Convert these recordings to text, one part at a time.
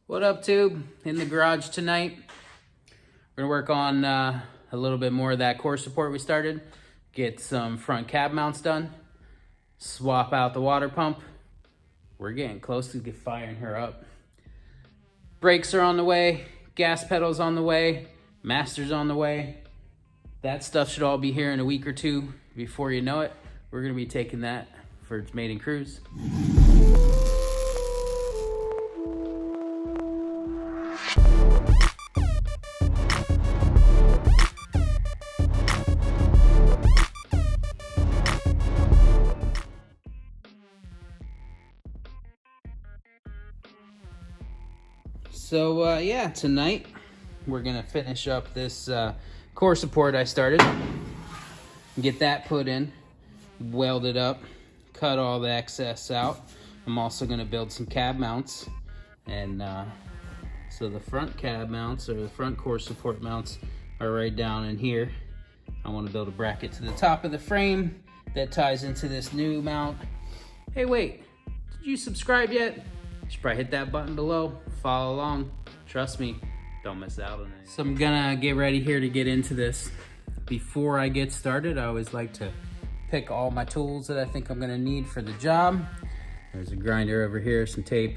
What up, Tube? In the garage tonight. We're gonna work on a little bit more of that core support we started. Get some front cab mounts done. Swap out the water pump. We're getting close to firing her up. Brakes are on the way. Gas pedals on the way. Master's on the way. That stuff should all be here in a week or two. Before you know it, we're gonna be taking that for its maiden cruise. So yeah, tonight we're gonna finish up this core support I started. Get that put in, weld it up, cut all the excess out. I'm also gonna build some cab mounts, and so the front cab mounts, or the front core support mounts, are right down in here. I want to build a bracket to the top of the frame that ties into this new mount. Hey, wait, did you subscribe yet? You should probably hit that button below, follow along. Trust me, don't miss out on it. So I'm gonna get ready here to get into this. Before I get started, I always like to pick all my tools that I think I'm gonna need for the job. There's a grinder over here, some tape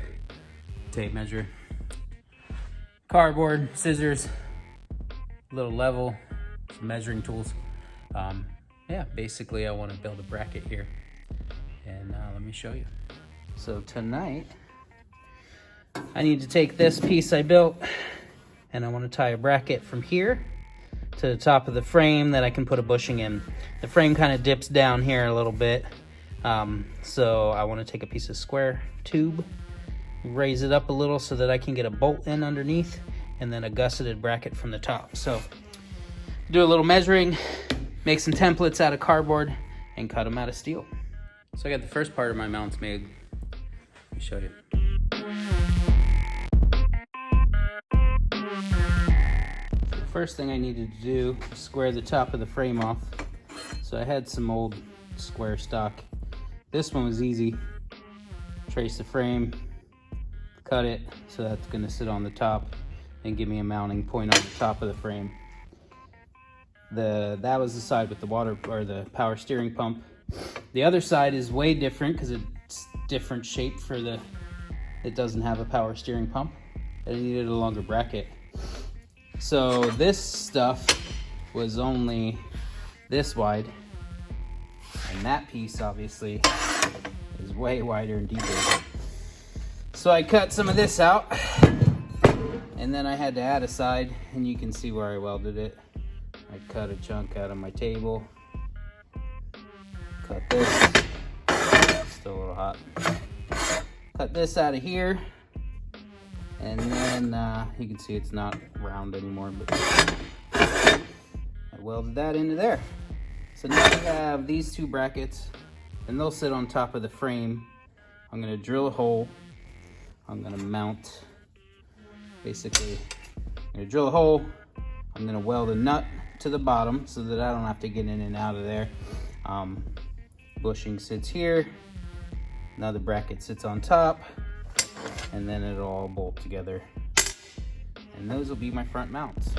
measure, cardboard, scissors, a little level, some measuring tools. Yeah, basically I want to build a bracket here, and let me show you. So tonight, I need to take this piece I built, and I want to tie a bracket from here to the top of the frame that I can put a bushing in. The frame kind of dips down here a little bit, so I want to take a piece of square tube, raise it up a little so that I can get a bolt in underneath, and then a gusseted bracket from the top. So do a little measuring, make some templates out of cardboard, and cut them out of steel. So I got the first part of my mounts made. Let me show you. So the first thing I needed to do was square the top of the frame off. So I had some old square stock. This one was easy. Trace the frame, cut it, so that's gonna sit on the top and give me a mounting point on the top of the frame. That was the side with the water, or the power steering pump. The other side is way different because it's different shape it doesn't have a power steering pump. I needed a longer bracket. So this stuff was only this wide, and that piece obviously is way wider and deeper. So I cut some of this out, and then I had to add a side, and you can see where I welded it. I cut a chunk out of my table, cut this, still a little hot, cut this out of here, and then you can see it's not round anymore, but I welded that into there. So now we have these two brackets, and they'll sit on top of the frame. I'm gonna drill a hole. I'm gonna mount, basically, I'm gonna drill a hole. I'm gonna weld a nut to the bottom so that I don't have to get in and out of there. Bushing sits here. Another bracket sits on top, and then it'll all bolt together. And those will be my front mounts.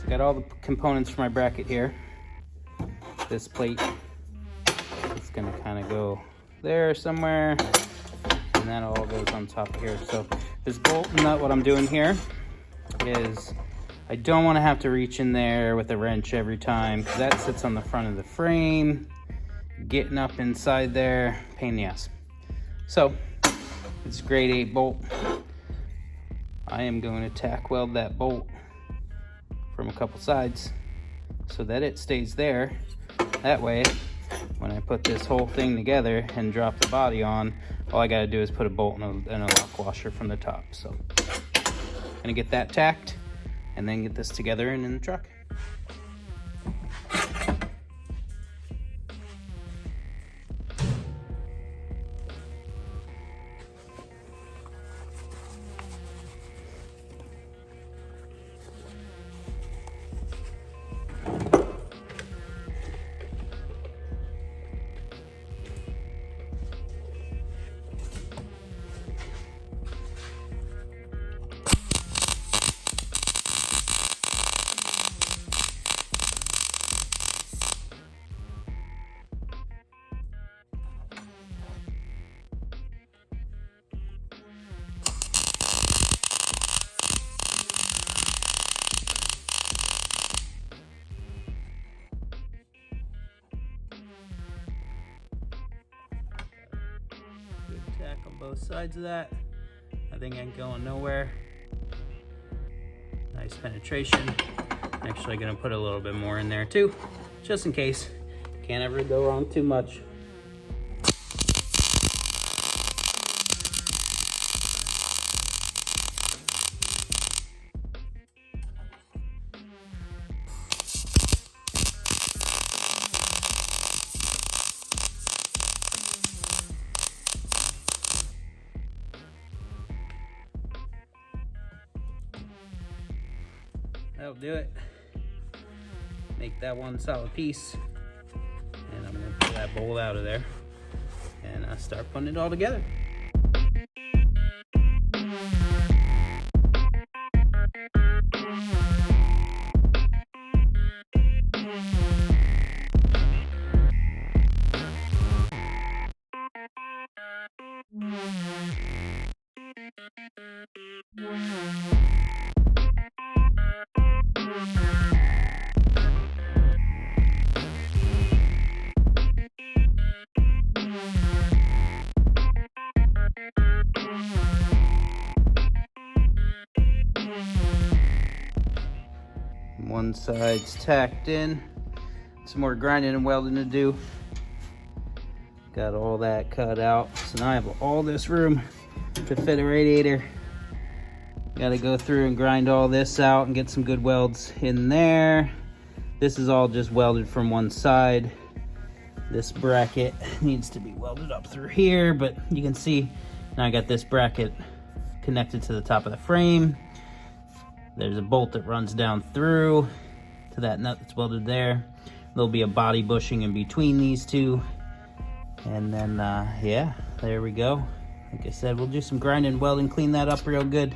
Got all the components for my bracket here. This plate is gonna kind of go there somewhere, and that all goes on top here. So this bolt and nut, what I'm doing here is I don't want to have to reach in there with a wrench every time, because that sits on the front of the frame. Getting up inside there, pain in the ass. So it's grade 8 bolt. I am going to tack weld that bolt from a couple sides so that it stays there. That way, when I put this whole thing together and drop the body on, all I gotta do is put a bolt and a lock washer from the top. So I'm gonna get that tacked and then get this together and in the truck. Good tack on both sides of that. That thing ain't going nowhere. Nice penetration. Actually gonna put a little bit more in there too, just in case. Can't ever go wrong too much. That'll do it. Make that one solid piece. And I'm gonna pull that bowl out of there and start putting it all together. One side's tacked in. Some more grinding and welding to do. Got all that cut out. So now I have all this room to fit a radiator. Got to go through and grind all this out and get some good welds in there. This is all just welded from one side. This bracket needs to be welded up through here, but you can see now I got this bracket connected to the top of the frame. There's a bolt that runs down through to that nut that's welded there. There'll be a body bushing in between these two. And then, yeah, there we go. Like I said, we'll do some grinding and welding, clean that up real good.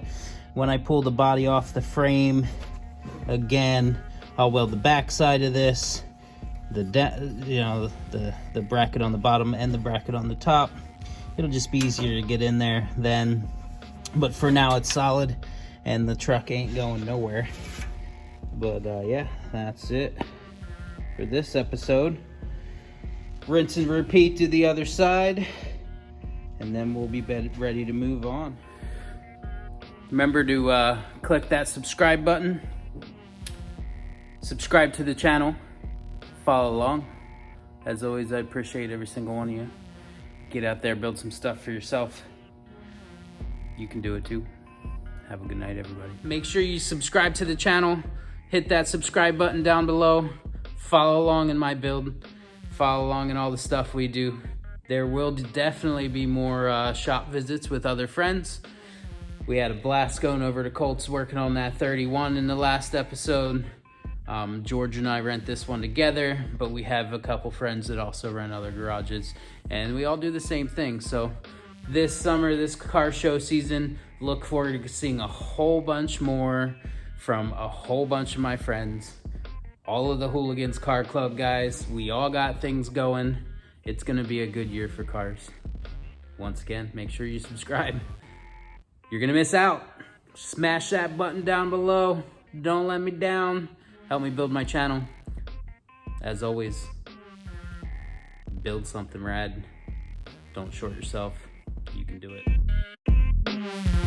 When I pull the body off the frame, again, I'll weld the back side of this, the bracket on the bottom and the bracket on the top. It'll just be easier to get in there then. But for now, it's solid. And the truck ain't going nowhere. But yeah, that's it for this episode. Rinse and repeat to the other side, and then we'll be ready to move on. Remember to click that subscribe button. Subscribe to the channel. Follow along. As always, I appreciate every single one of you. Get out there, build some stuff for yourself. You can do it too. Have a good night, everybody. Make sure you subscribe to the channel. Hit that subscribe button down below. Follow along in my build. Follow along in all the stuff we do. There will definitely be more shop visits with other friends. We had a blast going over to Colts working on that 31 in the last episode. George and I rent this one together, but we have a couple friends that also rent other garages, and we all do the same thing. So this summer, this car show season, look forward to seeing a whole bunch more from a whole bunch of my friends. All of the Hooligans Car Club guys, we all got things going. It's gonna be a good year for cars. Once again, make sure you subscribe. You're gonna miss out. Smash that button down below. Don't let me down. Help me build my channel. As always, build something rad. Don't short yourself. You can do it.